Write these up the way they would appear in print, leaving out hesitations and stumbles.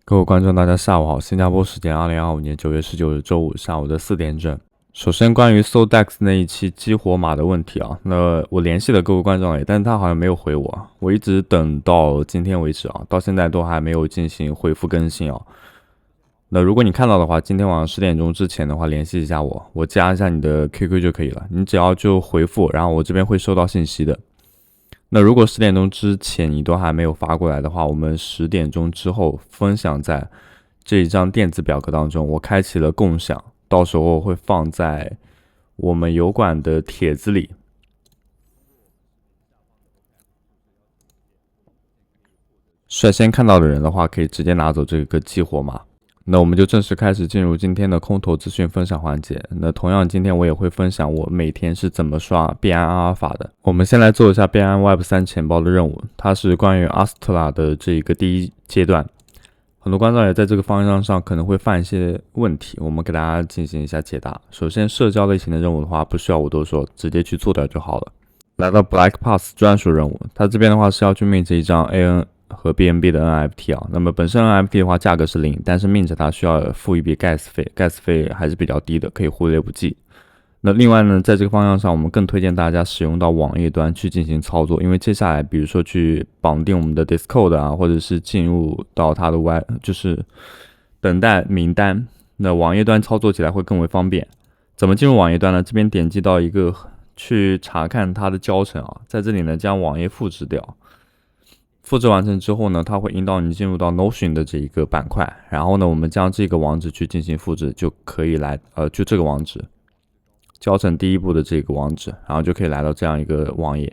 各位观众，大家下午好，新加坡时间2025年9月19日周五下午的4点整。首先，关于 SolDex 那一期激活码的问题啊，那我联系了各位观众但是他好像没有回我，我一直等到今天为止啊，到现在都还没有进行回复更新啊。那如果你看到的话，今天晚上10点钟之前的话，联系一下我加一下你的 QQ 就可以了，你只要就回复，然后我这边会收到信息的。那如果10点钟之前你都还没有发过来的话，我们10点钟之后分享在这一张电子表格当中，我开启了共享，到时候会放在我们油管的帖子里。率先看到的人的话，可以直接拿走这个激活码。那我们就正式开始进入今天的空头资讯分享环节。那同样，今天我也会分享我每天是怎么刷币安阿尔法的。我们先来做一下币安 Web3 钱包的任务，它是关于 Astla 的这个第一阶段。很多观众也在这个方向上可能会犯一些问题，我们给大家进行一下解答。首先，社交类型的任务的话，不需要我多说，直接去做掉就好了。来到 Black Pass 专属任务，它这边的话是要去 mint 一张 AN 和 BNB 的 NFT 啊，那么本身 NFT 的话价格是0，但是 mint 它需要付一笔 gas 费，gas 费还是比较低的，可以忽略不计。那另外呢，在这个方向上，我们更推荐大家使用到网页端去进行操作，因为接下来比如说去绑定我们的 Discord 啊，或者是进入到它的就是等待名单，那网页端操作起来会更为方便。怎么进入网页端呢？这边点击到一个去查看它的教程啊，在这里呢将网页复制掉。复制完成之后呢，它会引导你进入到 Notion 的这一个板块，然后呢，我们将这个网址去进行复制，就可以来就这个网址，教程第一步的这个网址，然后就可以来到这样一个网页。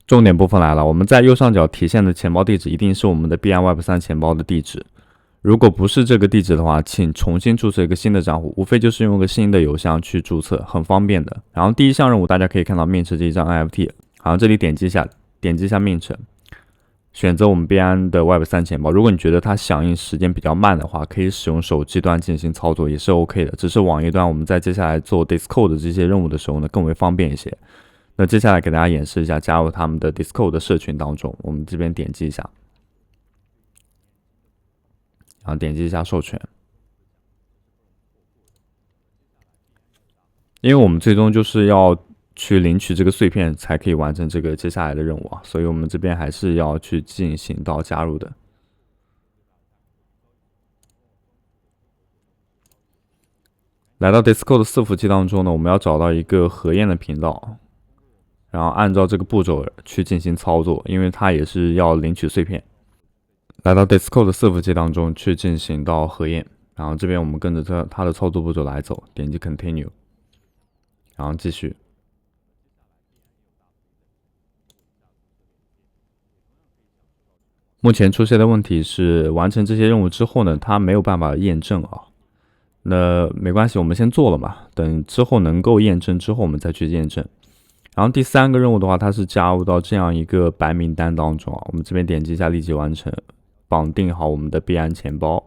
重点部分来了，我们在右上角体现的钱包地址一定是我们的币安 Web3 钱包的地址，如果不是这个地址的话，请重新注册一个新的账户，无非就是用个新的邮箱去注册，很方便的。然后第一项任务大家可以看到 mint 这一张 NFT， 好，这里点击一下 mint。选择我们币安的 Web3 钱包，如果你觉得它响应时间比较慢的话，可以使用手机端进行操作也是 OK 的，只是网页端我们在接下来做 Discord 的这些任务的时候呢，更为方便一些。那接下来给大家演示一下加入他们的 Discord 的社群当中，我们这边点击一下，然后点击一下授权，因为我们最终就是要去领取这个碎片才可以完成这个接下来的任务啊，所以我们这边还是要去进行到加入的。来到 Discord 的伺服器当中呢，我们要找到一个核验的频道，然后按照这个步骤去进行操作，因为它也是要领取碎片。来到 Discord 的伺服器当中去进行到核验，然后这边我们跟着它的操作步骤来走，点击 Continue， 然后继续。目前出现的问题是完成这些任务之后呢，它没有办法验证啊。那没关系，我们先做了嘛，等之后能够验证之后我们再去验证。然后第3个任务的话，它是加入到这样一个白名单当中啊。我们这边点击一下立即完成，绑定好我们的币安钱包。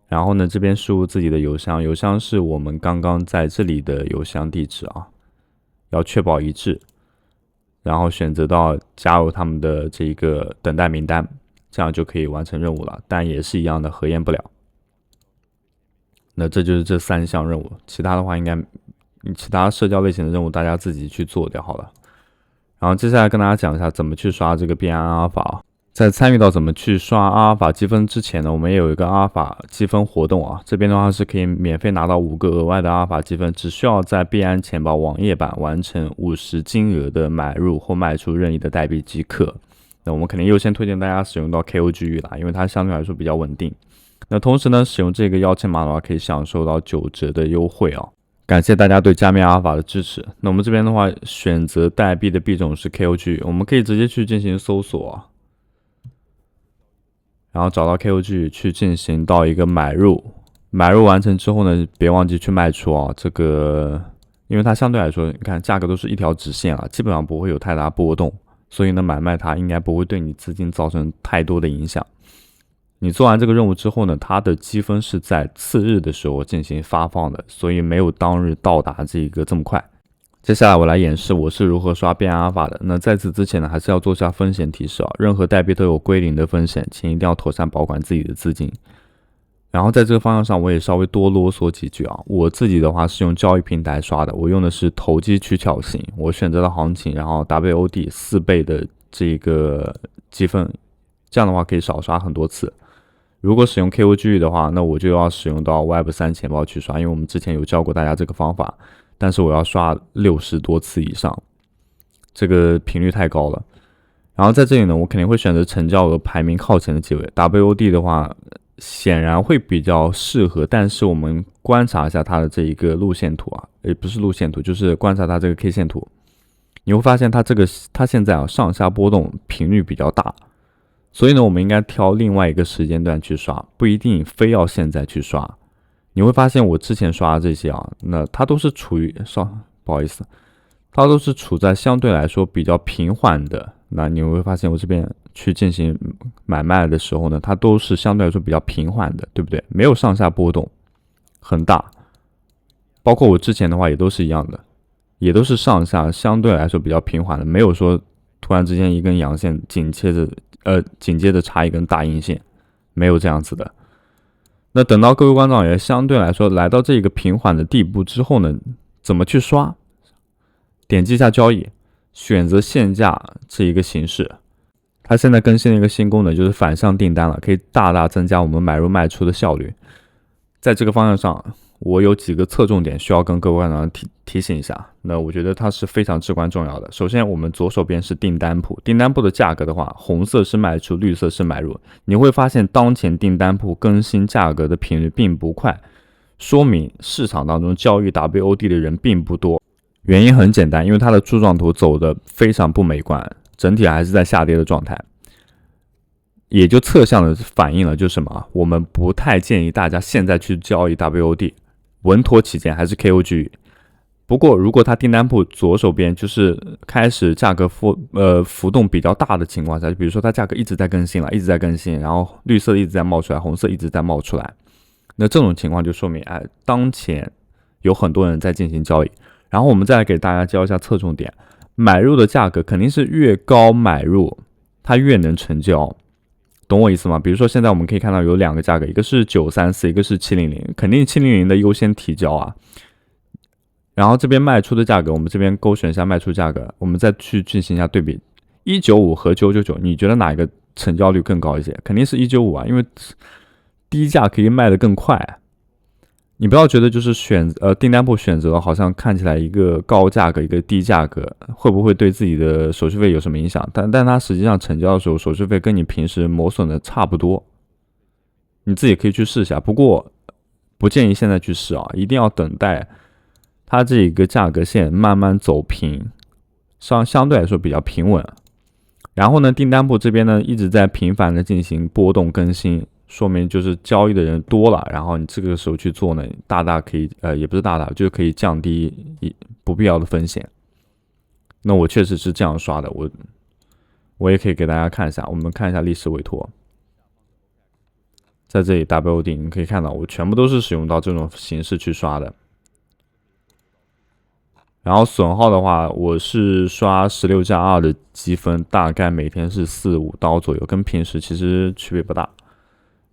然后呢，这边输入自己的邮箱，邮箱是我们刚刚在这里的邮箱地址啊，要确保一致。然后选择到加入他们的这个等待名单。这样就可以完成任务了，但也是一样的核验不了。那这就是这3项任务，其他的话其他社交类型的任务大家自己去做就好了。然后接下来跟大家讲一下怎么去刷这个币安阿尔法。在参与到怎么去刷阿尔法积分之前呢，我们也有一个阿尔法积分活动啊，这边的话是可以免费拿到5个额外的阿尔法积分，只需要在币安钱包网页版完成50金额的买入或卖出任意的代币即可。那我们肯定优先推荐大家使用到 KOG 啦，因为它相对来说比较稳定。那同时呢，使用这个邀请码的话，可以享受到9折的优惠啊！感谢大家对加密阿尔法的支持。那我们这边的话，选择代币的币种是 KOG， 我们可以直接去进行搜索啊，然后找到 KOG 去进行到一个买入。买入完成之后呢，别忘记去卖出啊！这个因为它相对来说，你看价格都是一条直线啊，基本上不会有太大波动。所以呢，买卖它应该不会对你资金造成太多的影响。你做完这个任务之后呢，它的积分是在次日的时候进行发放的，所以没有当日到达这么快。接下来我来演示我是如何刷币安阿尔法的。那在此之前呢，还是要做下风险提示啊，任何代币都有归零的风险，请一定要妥善保管自己的资金。然后在这个方向上，我也稍微多啰嗦几句啊。我自己的话是用交易平台刷的，我用的是投机取巧型，我选择了行情，然后 WOD 4倍的这个积分，这样的话可以少刷很多次。如果使用 KOG 的话，那我就要使用到 Web3 钱包去刷，因为我们之前有教过大家这个方法，但是我要刷60多次以上，这个频率太高了。然后在这里呢，我肯定会选择成交额排名靠前的几位。WOD 的话，显然会比较适合，但是我们观察一下它的这一个路线图啊，也不是路线图，就是观察它这个 K 线图，你会发现它现在上下波动频率比较大，所以呢，我们应该挑另外一个时间段去刷，不一定非要现在去刷。你会发现我之前刷的这些啊，那它都是不好意思，它都是处在相对来说比较平缓的。那你会发现我这边去进行买卖的时候呢，它都是相对来说比较平缓的，对不对？没有上下波动很大，包括我之前的话也都是一样的，也都是上下相对来说比较平缓的，没有说突然之间一根阳线紧接着插一根大阴线，没有这样子的。那等到各位观众也相对来说来到这个平缓的地步之后呢，怎么去刷？点击一下交易，选择限价这一个形式。它现在更新了一个新功能，就是反向订单了，可以大大增加我们买入卖出的效率。在这个方向上，我有几个侧重点需要跟各位观众提醒一下。那我觉得它是非常至关重要的。首先，我们左手边是订单铺，订单铺的价格的话，红色是卖出，绿色是买入。你会发现，当前订单铺更新价格的频率并不快，说明市场当中交易 WOD 的人并不多。原因很简单，因为它的柱状图走的非常不美观，整体还是在下跌的状态，也就侧向的反映了就是什么？我们不太建议大家现在去交易 WOD， 稳妥起见还是 KOG。不过如果它订单铺左手边就是开始价格浮动比较大的情况下，就比如说它价格一直在更新，然后绿色一直在冒出来，红色一直在冒出来，那这种情况就说明当前有很多人在进行交易。然后我们再来给大家教一下侧重点，买入的价格肯定是越高买入它越能成交，懂我意思吗？比如说现在我们可以看到有两个价格，一个是934，一个是700，肯定700的优先提交啊。然后这边卖出的价格，我们这边勾选一下卖出价格，我们再去进行一下对比，195和999，你觉得哪一个成交率更高一些？肯定是195啊，因为低价可以卖得更快。你不要觉得就是订单铺选择好像看起来一个高价格一个低价格，会不会对自己的手续费有什么影响？但它实际上成交的时候手续费跟你平时磨损的差不多，你自己可以去试一下。不过不建议现在去试啊，一定要等待它这一个价格线慢慢走平，相对来说比较平稳。然后呢，订单铺这边呢一直在频繁的进行波动更新。说明就是交易的人多了，然后你这个时候去做呢，大大可以也不是大大，就是可以降低不必要的风险。那我确实是这样刷的，我也可以给大家看一下，我们看一下历史委托，在这里 WOD 你可以看到我全部都是使用到这种形式去刷的。然后损耗的话，我是刷16+2的积分，大概每天是4-5刀左右，跟平时其实区别不大。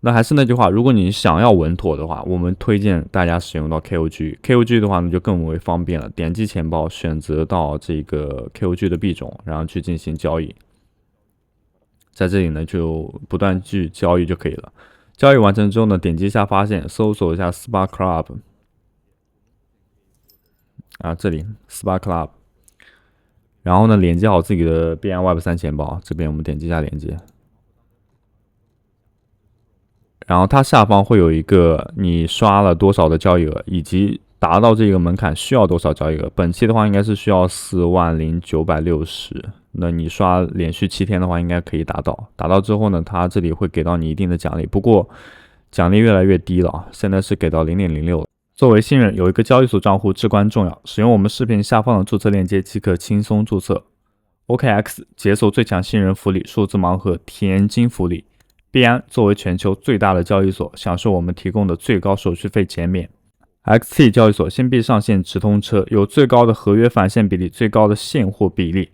那还是那句话，如果你想要稳妥的话，我们推荐大家使用到 KOG 的话呢，就更为方便了。点击钱包，选择到这个 KOG 的币种，然后去进行交易。在这里呢，就不断去交易就可以了。交易完成之后呢，点击一下发现，搜索一下 Spark Club， 这里 Spark Club， 然后呢，连接好自己的币安 Web3 钱包，这边我们点击一下连接。然后它下方会有一个你刷了多少的交易额，以及达到这个门槛需要多少交易额。本期的话应该是需要40960，那你刷连续7天的话应该可以达到。达到之后呢，它这里会给到你一定的奖励，不过奖励越来越低了，现在是给到0.06了。作为新人，有一个交易所账户至关重要，使用我们视频下方的注册链接即可轻松注册。OKX 解锁最强新人福利，数字盲盒甜金福利。币安作为全球最大的交易所，享受我们提供的最高手续费减免。XT 交易所新币上线直通车，有最高的合约返现比例，最高的现货比例，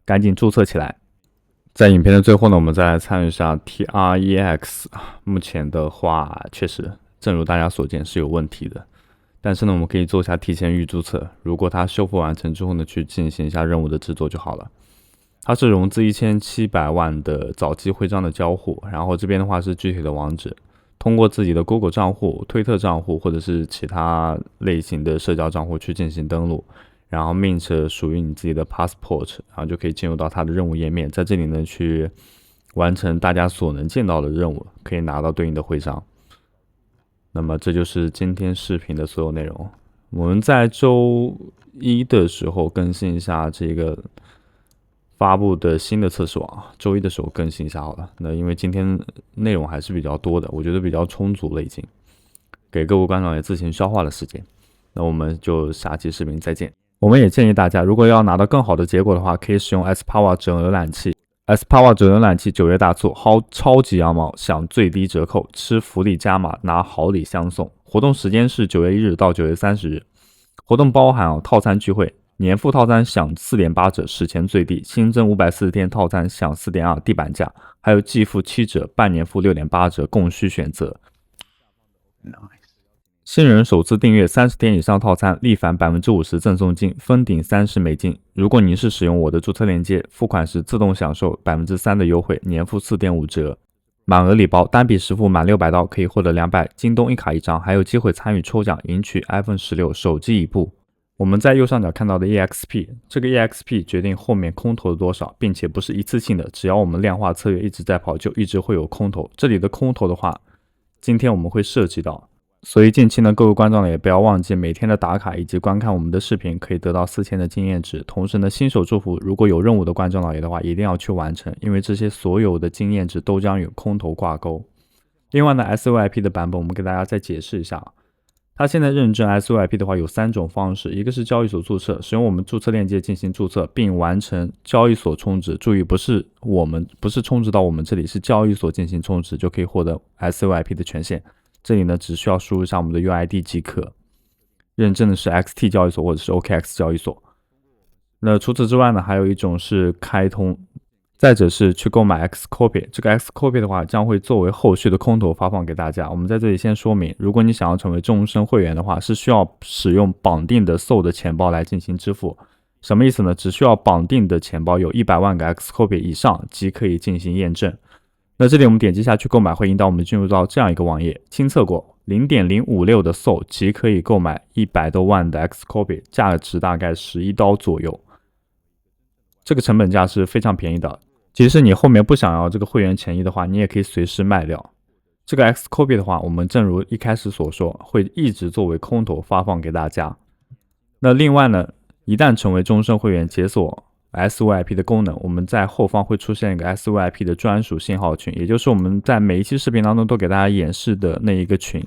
赶紧注册起来。在影片的最后呢，我们再来参与一下 TREX。目前的话，确实正如大家所见是有问题的。但是呢，我们可以做一下提前预注册，如果它修复完成之后呢，去进行一下任务的制作就好了。它是融资1700万的早期徽章的交互，然后这边的话是具体的网址，通过自己的 Google 账户、推特账户或者是其他类型的社交账户去进行登录，然后 mint 属于你自己的 passport， 然后就可以进入到它的任务页面，在这里呢去完成大家所能见到的任务，可以拿到对应的徽章。那么这就是今天视频的所有内容。我们在周一的时候更新一下这个发布的新的测试网，周一的时候更新一下好了。那因为今天内容还是比较多的，我觉得比较充足了，已经给各位观众也自行消化的时间。那我们就下期视频再见。我们也建议大家，如果要拿到更好的结果的话，可以使用 Xpower 整浏览器。Xpower 整浏览器9月大促，超级羊毛，享最低折扣，吃福利加码，拿好礼相送。活动时间是9月1日到9月30日。活动包含套餐聚会。年付套餐享4.8折，史前最低；新增540天套餐享4.2地板价，还有季付7折，半年付6.8折，供需选择。新人首次订阅30天以上套餐，立返 50% 赠送金，封顶$30。如果您是使用我的注册链接，付款时自动享受 3% 的优惠，年付4.5折。满额礼包，单笔实付满600刀可以获得200京东一卡1张，还有机会参与抽奖，赢取 iPhone 16手机一部。我们在右上角看到的 EXP， 这个 EXP 决定后面空投的多少，并且不是一次性的，只要我们量化策略一直在跑，就一直会有空投。这里的空投的话，今天我们会涉及到，所以近期呢，各位观众呢也不要忘记每天的打卡以及观看我们的视频，可以得到4000的经验值。同时呢，新手祝福，如果有任务的观众老爷的话，一定要去完成，因为这些所有的经验值都将与空投挂钩。另外呢 ，SOIP 的版本我们给大家再解释一下。它现在认证 SOIP 的话有3种方式，一个是交易所注册，使用我们注册链接进行注册，并完成交易所充值。注意，不是充值到我们这里，是交易所进行充值就可以获得 SOIP 的权限。这里呢，只需要输入一下我们的 UID 即可。认证的是 XT 交易所或者是 OKX 交易所。那除此之外呢，还有一种是开通。再者是去购买 Xcopy， 这个 Xcopy 的话将会作为后续的空投发放给大家。我们在这里先说明，如果你想要成为终身会员的话，是需要使用绑定的 SOL 的钱包来进行支付。什么意思呢？只需要绑定的钱包有100万个 Xcopy 以上即可以进行验证。那这里我们点击下去购买，会引导我们进入到这样一个网页，亲测过 0.056 的 SOL 即可以购买100多万的 Xcopy， 价值大概11刀左右。这个成本价是非常便宜的，即使你后面不想要这个会员权益的话，你也可以随时卖掉。这个 Xcopy 的话，我们正如一开始所说，会一直作为空投发放给大家。那另外呢，一旦成为终身会员，解锁 SOIP 的功能，我们在后方会出现一个 SOIP 的专属信号群，也就是我们在每一期视频当中都给大家演示的那一个群。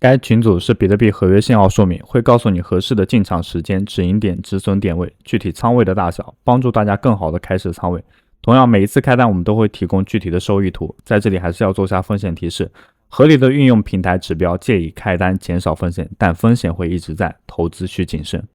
该群组是比特币合约信号说明，会告诉你合适的进场时间、止盈点、止损点位、具体仓位的大小，帮助大家更好的开始仓位。同样，每一次开单我们都会提供具体的收益图，在这里还是要做下风险提示，合理的运用平台指标，借以开单减少风险，但风险会一直在，投资需谨慎。